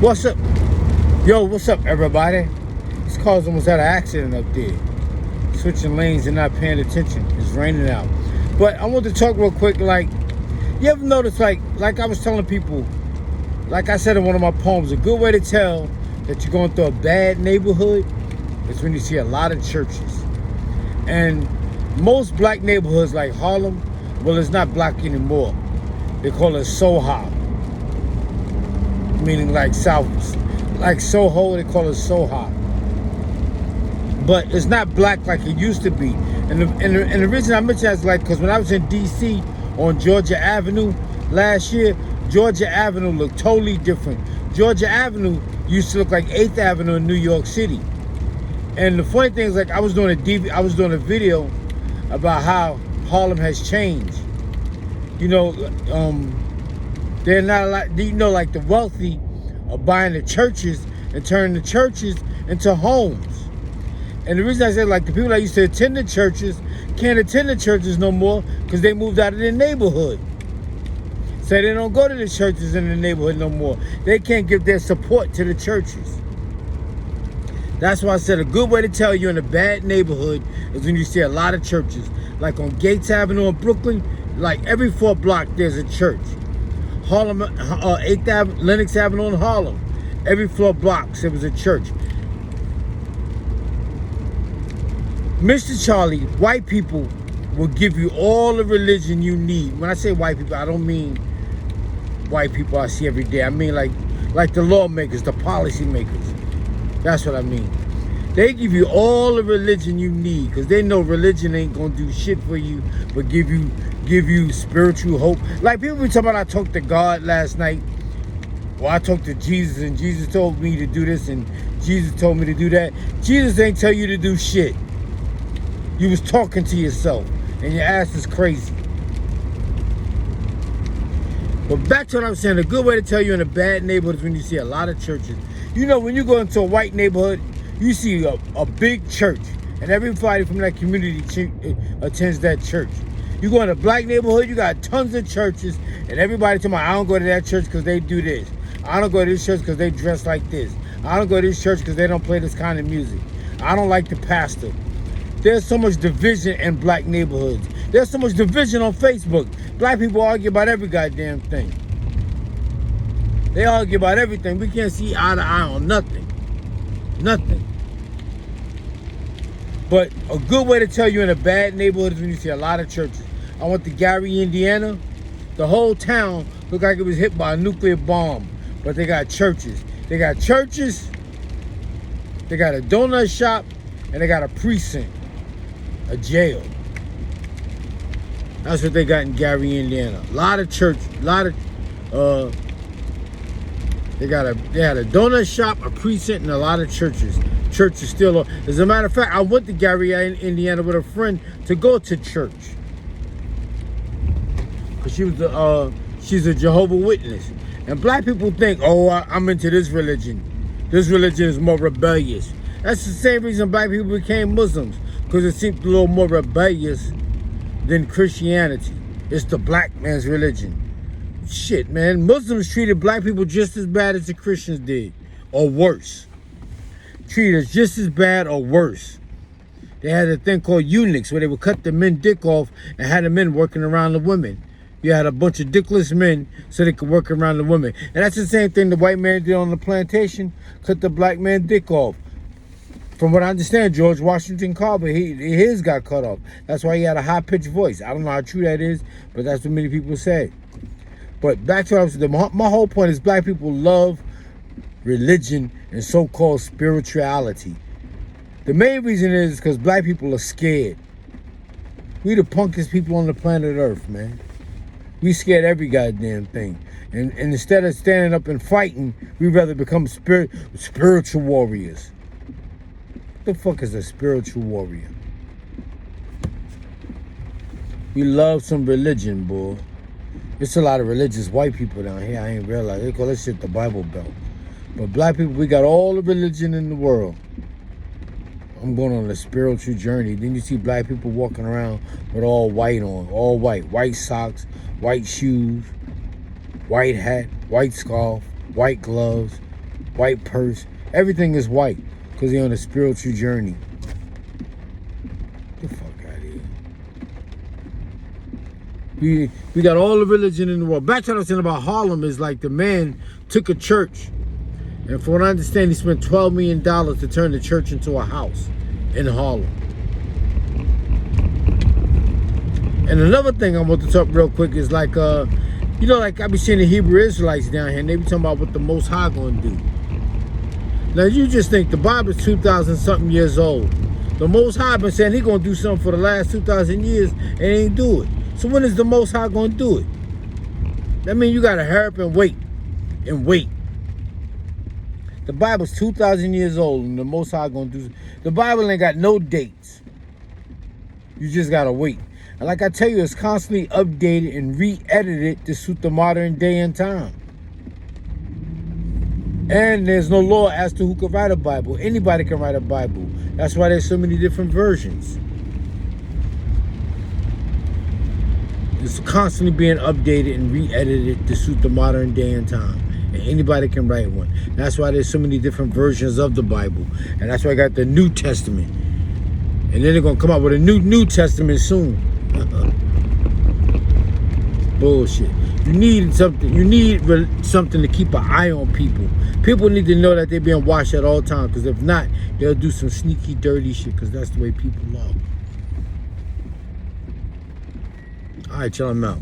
What's up? Yo, what's up, everybody? This car's almost had an accident up there. Switching lanes and not paying attention. It's raining out. But I want to talk real quick, like, you ever notice, like I was telling people, like I said in one of my poems, a good way to tell that you're going through a bad neighborhood is when you see a lot of churches. And most black neighborhoods like Harlem, well, it's not black anymore. They call it Soho. Meaning like South, like Soho, they call it Soho. But it's not black like it used to be. And the reason I mention that is like, because when I was in D.C. on Georgia Avenue last year, Georgia Avenue looked totally different. Georgia Avenue used to look like 8th Avenue in New York City. And the funny thing is, like, I was doing a video about how Harlem has changed. You know, they're not like, you know, like the wealthy are buying the churches and turning the churches into homes. And the reason I say, like, the people that used to attend the churches can't attend the churches no more because they moved out of their neighborhood. So they don't go to the churches in the neighborhood no more. They can't give their support to the churches. That's why I said a good way to tell you're in a bad neighborhood is when you see a lot of churches. Like on Gates Avenue in Brooklyn, like every 4th block there's a church. Harlem, 8th Avenue, Lenox Avenue in Harlem, every 4 blocks there was a church. Mr. Charlie, white people will give you all the religion you need. When I say white people, I don't mean white people I see every day. I mean like the lawmakers, the policy makers. That's what I mean. They give you all the religion you need because they know religion ain't gonna do shit for you, but give you spiritual hope. Like people be talking about, I talked to God last night, or I talked to Jesus and Jesus told me to do this and Jesus told me to do that. Jesus ain't tell you to do shit. You was talking to yourself and your ass is crazy. But back to what I was saying, a good way to tell you're in a bad neighborhood is when you see a lot of churches. You know, when you go into a white neighborhood, you see a big church, and everybody from that community attends that church. You go in a black neighborhood, you got tons of churches, and everybody tell me, I don't go to that church because they do this. I don't go to this church because they dress like this. I don't go to this church because they don't play this kind of music. I don't like the pastor. There's so much division in black neighborhoods. There's so much division on Facebook. Black people argue about every goddamn thing. They argue about everything. We can't see eye to eye on nothing. Nothing. But a good way to tell you're in a bad neighborhood is when you see a lot of churches. I went to Gary, Indiana. The whole town looked like it was hit by a nuclear bomb. But they got churches. They got churches, they got a donut shop, and they got a precinct, a jail. That's what they got in Gary, Indiana. A lot of church, a lot of, they had a donut shop, a precinct, and a lot of churches. Church is still, as a matter of fact, I went to Gary, Indiana with a friend to go to church. Because she's a Jehovah's Witness. And black people think, oh, I'm into this religion. This religion is more rebellious. That's the same reason black people became Muslims. Because it seemed a little more rebellious than Christianity. It's the black man's religion. Shit, man. Muslims treated black people just as bad as the Christians did. Or worse. Treated us just as bad or worse. They had a thing called eunuchs where they would cut the men dick off and had the men working around the women. You had a bunch of dickless men so they could work around the women. And that's the same thing the white man did on the plantation. Cut the black man dick off. From what I understand, George Washington Carver, his got cut off. That's why he had a high-pitched voice. I don't know how true that is, but that's what many people say. But back to what I was saying, my whole point is black people love religion and so-called spirituality. The main reason is because black people are scared. We the punkest people on the planet Earth, man. We scared every goddamn thing. And instead of standing up and fighting, we rather become spiritual warriors. What the fuck is a spiritual warrior? We love some religion, boy. There's a lot of religious white people down here. I ain't realized. They call that shit the Bible Belt. But black people, we got all the religion in the world. I'm going on a spiritual journey. Then you see black people walking around with all white on. All white. White socks, white shoes, white hat, white scarf, white gloves, white purse. Everything is white because they're on a spiritual journey. Get the fuck out of here. We got all the religion in the world. Back to what I was saying about Harlem is like the man took a church, and from what I understand, he spent $12 million to turn the church into a house in Harlem. And another thing I want to talk real quick is like, you know, like I be seeing the Hebrew Israelites down here, and they be talking about what the Most High gonna do. Now you just think the Bible's 2,000 something years old. The Most High been saying he gonna do something for the last 2,000 years and ain't do it. So when is the Most High gonna do it? That means you gotta hurry up and wait. And wait. The Bible's 2,000 years old and the Most High gonna do. The Bible ain't got no dates. You just gotta wait. And like I tell you, it's constantly updated and re-edited to suit the modern day and time. And there's no law as to who can write a Bible. Anybody can write a Bible. That's why there's so many different versions. It's constantly being updated and re-edited to suit the modern day and time. And anybody can write one. That's why there's so many different versions of the Bible. And that's why I got the New Testament. And then they're going to come out with a New Testament soon. Bullshit. You need something. You need something to keep an eye on people. People need to know that they're being watched at all times. Because if not, they'll do some sneaky, dirty shit. Because that's the way people are. All right, chill, I'm out.